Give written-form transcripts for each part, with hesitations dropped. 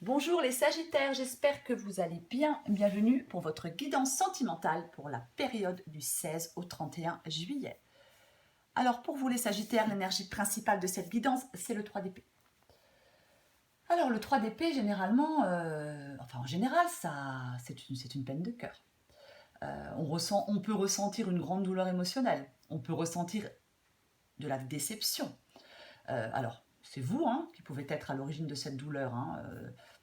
Bonjour les Sagittaires, j'espère que vous allez bien. Bienvenue pour votre guidance sentimentale pour la période du 16 au 31 juillet. Alors pour vous les Sagittaires, l'énergie principale de cette guidance, c'est le 3 d'épée. Alors le 3 d'épée, généralement, en général, c'est une peine de cœur. On peut ressentir une grande douleur émotionnelle, on peut ressentir de la déception. Alors, c'est vous qui pouvez être à l'origine de cette douleur,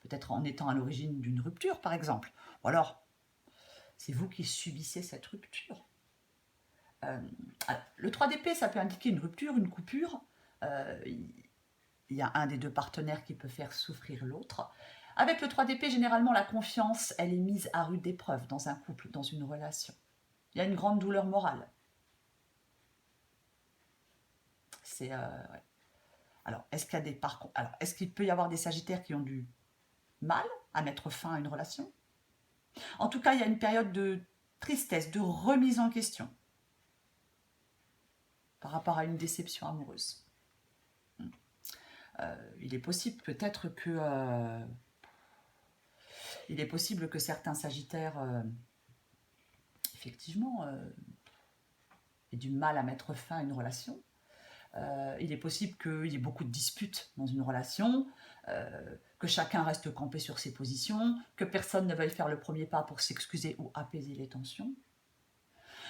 peut-être en étant à l'origine d'une rupture, par exemple. Ou alors, c'est vous qui subissez cette rupture. Le 3 d'épée, ça peut indiquer une rupture, une coupure. Il y a un des deux partenaires qui peut faire souffrir l'autre. Avec le 3 d'épée, généralement, la confiance, elle est mise à rude épreuve dans un couple, dans une relation. Il y a une grande douleur morale. Ouais. Alors, est-ce qu'il peut y avoir des Sagittaires qui ont du mal à mettre fin à une relation? En tout cas, il y a une période de tristesse, de remise en question par rapport à une déception amoureuse. Il est possible peut-être que certains Sagittaires, effectivement, aient du mal à mettre fin à une relation. Il est possible qu'il y ait beaucoup de disputes dans une relation, que chacun reste campé sur ses positions, que personne ne veuille faire le premier pas pour s'excuser ou apaiser les tensions.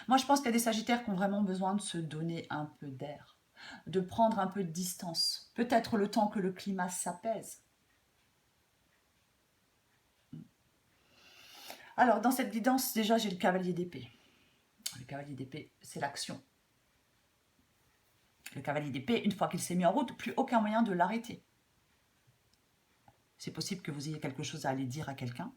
Moi, je pense qu'il y a des Sagittaires qui ont vraiment besoin de se donner un peu d'air, de prendre un peu de distance, peut-être le temps que le climat s'apaise. Alors, dans cette guidance, déjà, j'ai le cavalier d'épée. Le cavalier d'épée, c'est l'action. Le cavalier d'épée, une fois qu'il s'est mis en route, plus aucun moyen de l'arrêter. C'est possible que vous ayez quelque chose à aller dire à quelqu'un,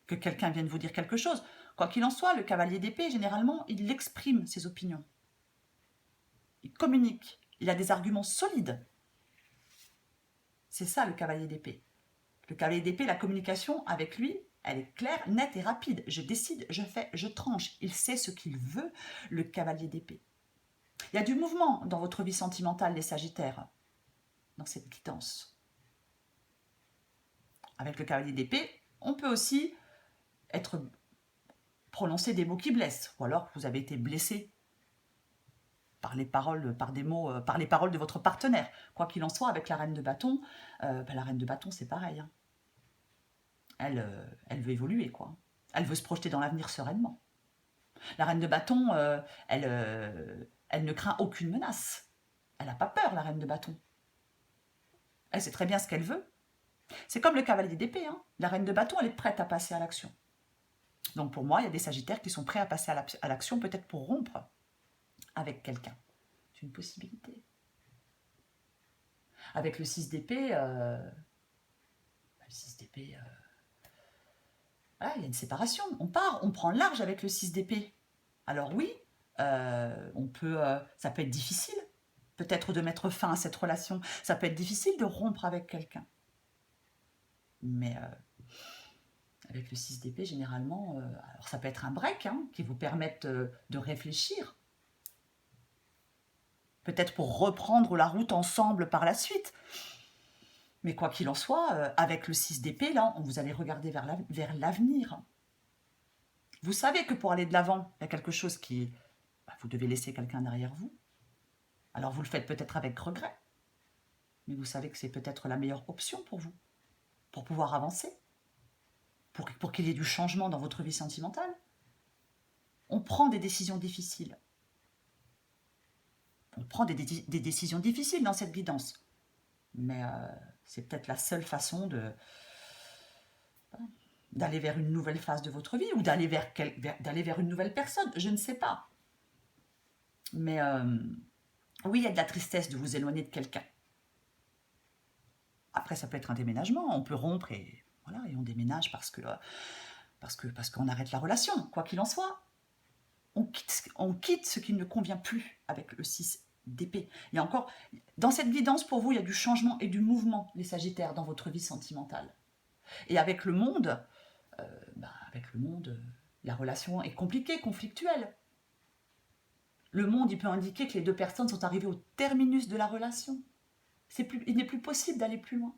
que quelqu'un vienne vous dire quelque chose. Quoi qu'il en soit, le cavalier d'épée, généralement, il exprime ses opinions. Il communique. Il a des arguments solides. C'est ça, le cavalier d'épée. Le cavalier d'épée, la communication avec lui, elle est claire, nette et rapide. Je décide, je fais, je tranche. Il sait ce qu'il veut, le cavalier d'épée. Il y a du mouvement dans votre vie sentimentale, les Sagittaires, dans cette guidance. Avec le cavalier d'épée, on peut aussi prononcer des mots qui blessent, ou alors que vous avez été blessé par les paroles, par des mots, par les paroles de votre partenaire. Quoi qu'il en soit, avec la reine de bâton, la reine de bâton, c'est pareil. Elle veut évoluer, quoi. Elle veut se projeter dans l'avenir sereinement. La reine de bâton, elle ne craint aucune menace. Elle n'a pas peur, la reine de bâton. Elle sait très bien ce qu'elle veut. C'est comme le cavalier d'épée. La reine de bâton, elle est prête à passer à l'action. Donc pour moi, il y a des Sagittaires qui sont prêts à passer à l'action, peut-être pour rompre avec quelqu'un. C'est une possibilité. Avec le 6 d'épée, voilà, il y a une séparation. On part, on prend large avec le 6 d'épée. Alors oui, ça peut être difficile, peut-être de mettre fin à cette relation. Ça peut être difficile de rompre avec quelqu'un. Mais avec le 6 d'épée, généralement, alors ça peut être un break qui vous permette de réfléchir. Peut-être pour reprendre la route ensemble par la suite. Mais quoi qu'il en soit, avec le 6 d'épée, là, vous allez regarder vers l'avenir. Vous savez que pour aller de l'avant, il y a quelque chose vous devez laisser quelqu'un derrière vous. Alors vous le faites peut-être avec regret, mais vous savez que c'est peut-être la meilleure option pour vous, pour pouvoir avancer, pour qu'il y ait du changement dans votre vie sentimentale. On prend des décisions difficiles. On prend des décisions difficiles dans cette guidance. Mais c'est peut-être la seule façon d'aller vers une nouvelle phase de votre vie ou d'aller vers une nouvelle personne. Je ne sais pas. Mais oui, il y a de la tristesse de vous éloigner de quelqu'un. Après, ça peut être un déménagement. On peut rompre et on déménage parce qu'on arrête la relation. Quoi qu'il en soit, on quitte ce qui ne convient plus avec le 6 d'épée. Et encore, dans cette guidance, pour vous, il y a du changement et du mouvement, les Sagittaires, dans votre vie sentimentale. Et avec le monde, la relation est compliquée, conflictuelle. Le monde, il peut indiquer que les deux personnes sont arrivées au terminus de la relation. Il n'est plus possible d'aller plus loin.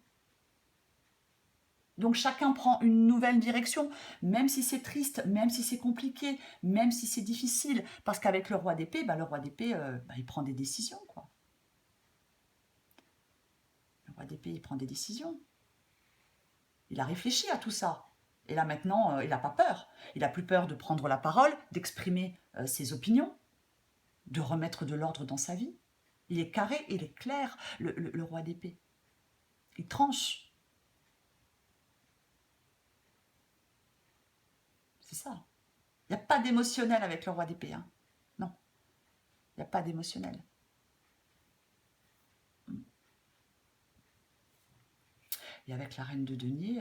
Donc chacun prend une nouvelle direction, même si c'est triste, même si c'est compliqué, même si c'est difficile. Parce qu'avec le roi d'épée, le roi d'épée, il prend des décisions, quoi. Le roi d'épée, il prend des décisions. Il a réfléchi à tout ça. Et là maintenant, il n'a pas peur. Il n'a plus peur de prendre la parole, d'exprimer ses opinions, de remettre de l'ordre dans sa vie. Il est carré, il est clair, le roi d'épée. Il tranche. C'est ça. Il n'y a pas d'émotionnel avec le roi d'épée. Hein. Non, il n'y a pas d'émotionnel. Et avec la reine de denier,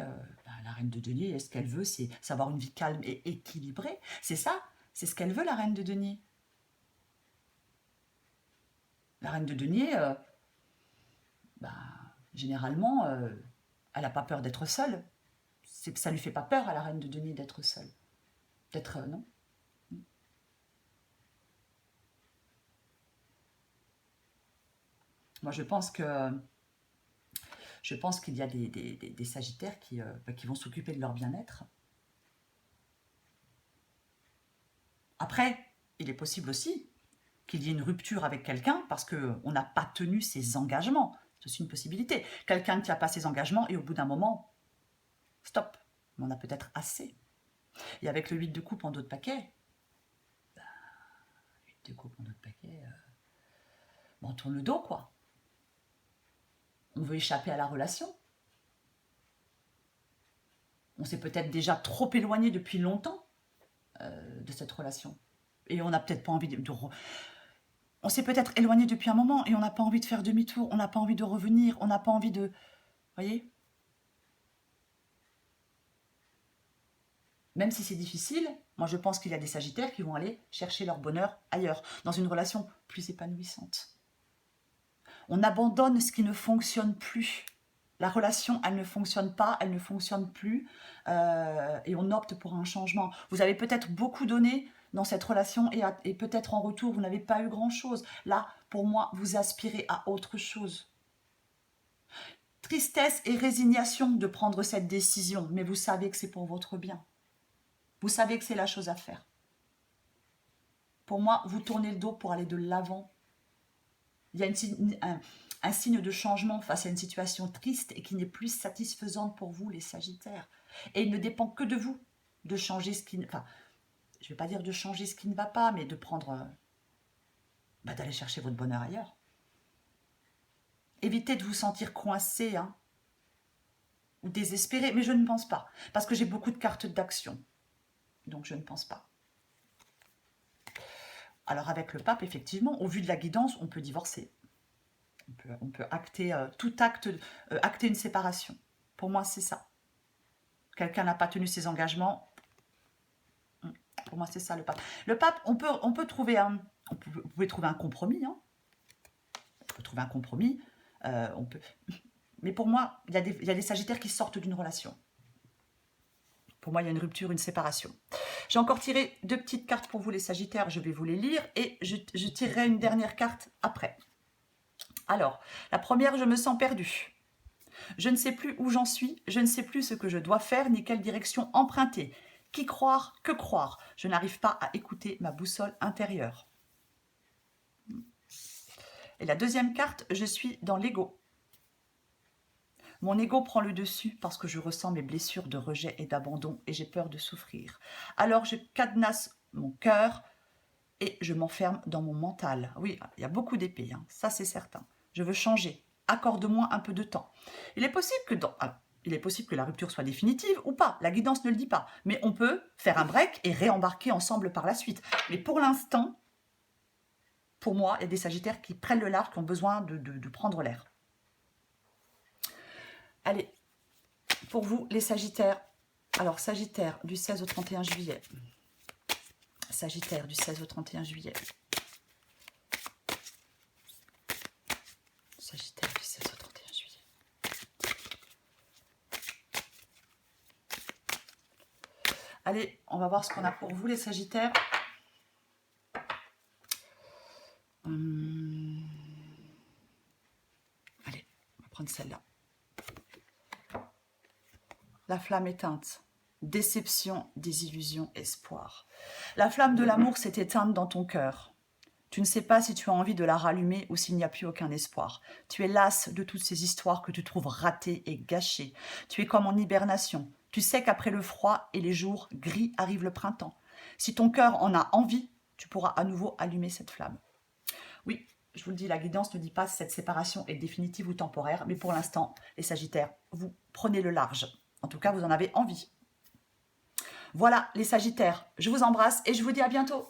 la reine de denier, ce qu'elle veut, c'est avoir une vie calme et équilibrée. C'est ça, c'est ce qu'elle veut, la reine de denier. La reine de denier, généralement, elle n'a pas peur d'être seule. Ça ne lui fait pas peur à la reine de denier d'être seule. D'être, non. Moi, je pense qu'il y a des sagittaires qui vont s'occuper de leur bien-être. Après, il est possible aussi qu'il y ait une rupture avec quelqu'un parce qu'on n'a pas tenu ses engagements. C'est aussi une possibilité. Quelqu'un ne tient pas ses engagements et au bout d'un moment, stop, on en a peut-être assez. Et avec le 8 de coupe en dos de paquet, 8 de coupe en dos de paquet, on tourne le dos, quoi. On veut échapper à la relation. On s'est peut-être déjà trop éloigné depuis longtemps de cette relation. Et on n'a peut-être pas envie on s'est peut-être éloigné depuis un moment et on n'a pas envie de faire demi-tour, on n'a pas envie de revenir, on n'a pas envie de... Vous voyez? Même si c'est difficile, moi je pense qu'il y a des sagittaires qui vont aller chercher leur bonheur ailleurs, dans une relation plus épanouissante. On abandonne ce qui ne fonctionne plus. La relation, elle ne fonctionne pas, elle ne fonctionne plus, et on opte pour un changement. Vous avez peut-être beaucoup donné dans cette relation et peut-être en retour, vous n'avez pas eu grand-chose. Là, pour moi, vous aspirez à autre chose. Tristesse et résignation de prendre cette décision, mais vous savez que c'est pour votre bien. Vous savez que c'est la chose à faire. Pour moi, vous tournez le dos pour aller de l'avant. Il y a un signe de changement face à une situation triste et qui n'est plus satisfaisante pour vous, les Sagittaires. Et il ne dépend que de vous de changer ce qui... Enfin, je ne vais pas dire de changer ce qui ne va pas, mais de prendre... d'aller chercher votre bonheur ailleurs. Évitez de vous sentir coincé, hein, ou désespéré, mais je ne pense pas. Parce que j'ai beaucoup de cartes d'action. Donc je ne pense pas. Alors avec le pape, effectivement, au vu de la guidance, on peut divorcer. On peut acter, acter une séparation. Pour moi, c'est ça. Quelqu'un n'a pas tenu ses engagements. Pour moi, c'est ça le pape. Le pape, on peut trouver vous pouvez trouver un compromis. Hein. On peut trouver un compromis. Mais pour moi, il y a des sagittaires qui sortent d'une relation. Pour moi, il y a une rupture, une séparation. J'ai encore tiré 2 petites cartes pour vous, les sagittaires. Je vais vous les lire et je tirerai une dernière carte après. Alors, la première, je me sens perdue. Je ne sais plus où j'en suis, je ne sais plus ce que je dois faire ni quelle direction emprunter. Qui croire, que croire. Je n'arrive pas à écouter ma boussole intérieure. Et la deuxième carte, je suis dans l'ego. Mon ego prend le dessus parce que je ressens mes blessures de rejet et d'abandon et j'ai peur de souffrir. Alors je cadenasse mon cœur et je m'enferme dans mon mental. Oui, il y a beaucoup d'épées, hein, ça c'est certain. Je veux changer. Accorde-moi un peu de temps. Il est possible que la rupture soit définitive ou pas. La guidance ne le dit pas. Mais on peut faire un break et réembarquer ensemble par la suite. Mais pour l'instant, pour moi, il y a des sagittaires qui prennent le large, qui ont besoin de prendre l'air. Allez, pour vous, les sagittaires. Alors, sagittaire du 16 au 31 juillet. Sagittaire du 16 au 31 juillet. Sagittaire du 16 au 31 juillet. Allez, on va voir ce qu'on a pour vous, les sagittaires. Allez, on va prendre celle-là. la flamme éteinte. Déception, désillusion, espoir. La flamme de l'amour s'est éteinte dans ton cœur. Tu ne sais pas si tu as envie de la rallumer ou s'il n'y a plus aucun espoir. Tu es lasse de toutes ces histoires que tu trouves ratées et gâchées. Tu es comme en hibernation. Tu sais qu'après le froid et les jours gris arrive le printemps. Si ton cœur en a envie, tu pourras à nouveau allumer cette flamme. Oui, je vous le dis, la guidance ne dit pas si cette séparation est définitive ou temporaire, mais pour l'instant, les Sagittaires, vous prenez le large. En tout cas, vous en avez envie. Voilà les Sagittaires, je vous embrasse et je vous dis à bientôt.